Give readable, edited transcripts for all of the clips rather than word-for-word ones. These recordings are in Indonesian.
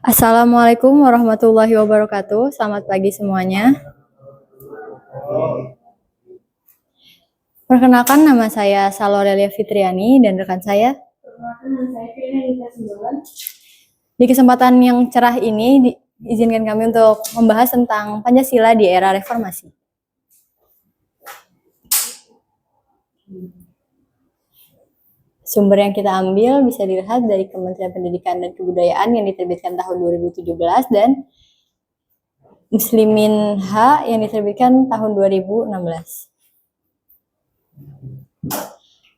Assalamualaikum warahmatullahi wabarakatuh. Selamat pagi semuanya. Perkenalkan, nama saya Salorelia Fitriani dan rekan saya. Di kesempatan yang cerah ini, izinkan kami untuk membahas tentang Pancasila di era reformasi. Sumber yang kita ambil bisa dilihat dari Kementerian Pendidikan dan Kebudayaan yang diterbitkan tahun 2017 dan Muslimin H yang diterbitkan tahun 2016.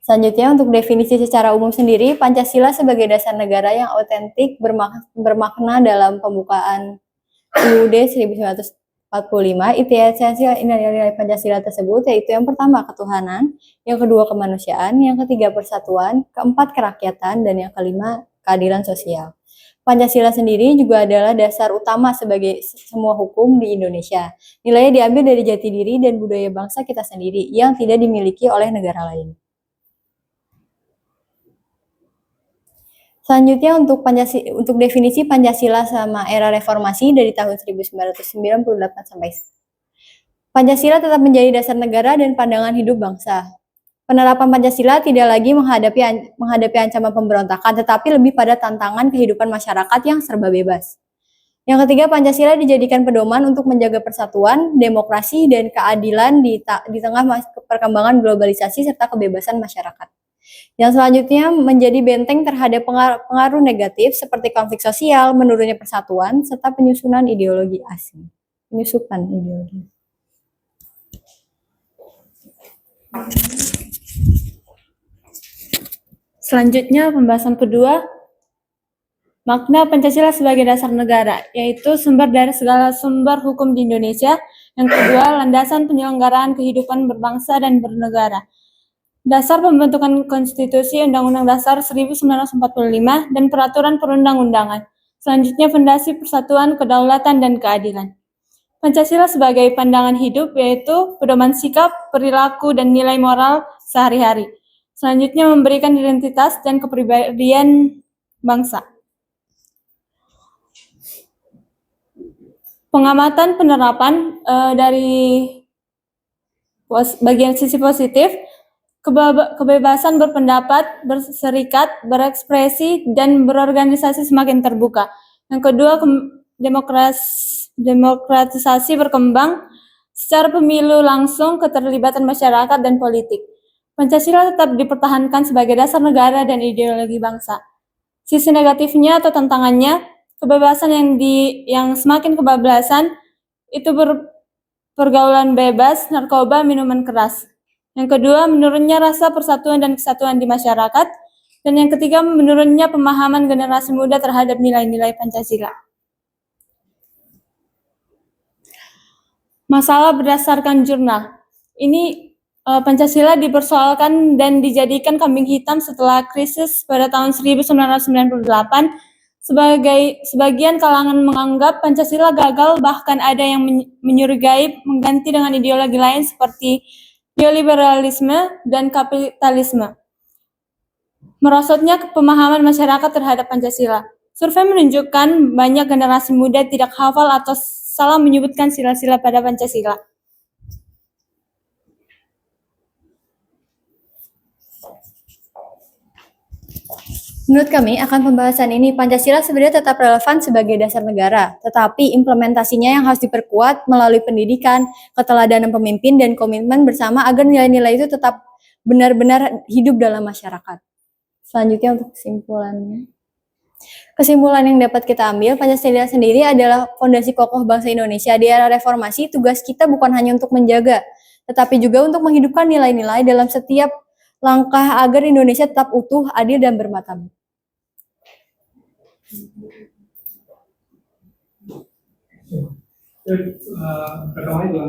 Selanjutnya, untuk definisi secara umum sendiri, Pancasila sebagai dasar negara yang otentik bermakna dalam pembukaan UUD 1945, inti esensial nilai-nilai Pancasila tersebut yaitu yang pertama ketuhanan, yang kedua kemanusiaan, yang ketiga persatuan, keempat kerakyatan, dan yang kelima keadilan sosial. Pancasila sendiri juga adalah dasar utama sebagai semua hukum di Indonesia. Nilainya diambil dari jati diri dan budaya bangsa kita sendiri yang tidak dimiliki oleh negara lain. Selanjutnya untuk definisi Pancasila sama era reformasi dari tahun 1998 sampai Pancasila tetap menjadi dasar negara dan pandangan hidup bangsa. Penerapan Pancasila tidak lagi menghadapi ancaman pemberontakan, tetapi lebih pada tantangan kehidupan masyarakat yang serba bebas. Yang ketiga, Pancasila dijadikan pedoman untuk menjaga persatuan, demokrasi, dan keadilan di tengah perkembangan globalisasi serta kebebasan masyarakat. Yang selanjutnya menjadi benteng terhadap pengaruh negatif seperti konflik sosial, menurunnya persatuan, serta penyusupan ideologi asing. Selanjutnya, pembahasan kedua, makna Pancasila sebagai dasar negara, yaitu sumber dari segala sumber hukum di Indonesia. Yang kedua, landasan penyelenggaraan kehidupan berbangsa dan bernegara. Dasar pembentukan konstitusi Undang-Undang Dasar 1945 dan peraturan perundang-undangan. Selanjutnya, fondasi persatuan, kedaulatan, dan keadilan. Pancasila sebagai pandangan hidup, yaitu pedoman sikap, perilaku, dan nilai moral sehari-hari. Selanjutnya, memberikan identitas dan kepribadian bangsa. Pengamatan penerapan dari bagian sisi positif, kebebasan berpendapat, berserikat, berekspresi, dan berorganisasi semakin terbuka. Yang kedua, demokratisasi berkembang secara pemilu langsung, keterlibatan masyarakat dan politik. Pancasila tetap dipertahankan sebagai dasar negara dan ideologi bangsa. Sisi negatifnya atau tantangannya, kebebasan yang semakin kebablasan itu pergaulan bebas, narkoba, minuman keras. Yang kedua, menurunnya rasa persatuan dan kesatuan di masyarakat. Dan yang ketiga, menurunnya pemahaman generasi muda terhadap nilai-nilai Pancasila. Masalah berdasarkan jurnal. Ini Pancasila dipersoalkan dan dijadikan kambing hitam setelah krisis pada tahun 1998. Sebagian kalangan menganggap Pancasila gagal, bahkan ada yang menyurigai mengganti dengan ideologi lain seperti neoliberalisme dan kapitalisme. Merosotnya pemahaman masyarakat terhadap Pancasila. Survei menunjukkan banyak generasi muda tidak hafal atau salah menyebutkan sila-sila pada Pancasila. Menurut kami, akan pembahasan ini, Pancasila sebenarnya tetap relevan sebagai dasar negara, tetapi implementasinya yang harus diperkuat melalui pendidikan, keteladanan pemimpin, dan komitmen bersama agar nilai-nilai itu tetap benar-benar hidup dalam masyarakat. Selanjutnya untuk kesimpulannya. Kesimpulan yang dapat kita ambil, Pancasila sendiri adalah fondasi kokoh bangsa Indonesia. Di era reformasi, tugas kita bukan hanya untuk menjaga, tetapi juga untuk menghidupkan nilai-nilai dalam setiap langkah agar Indonesia tetap utuh, adil, dan bermartabat. Pertamanya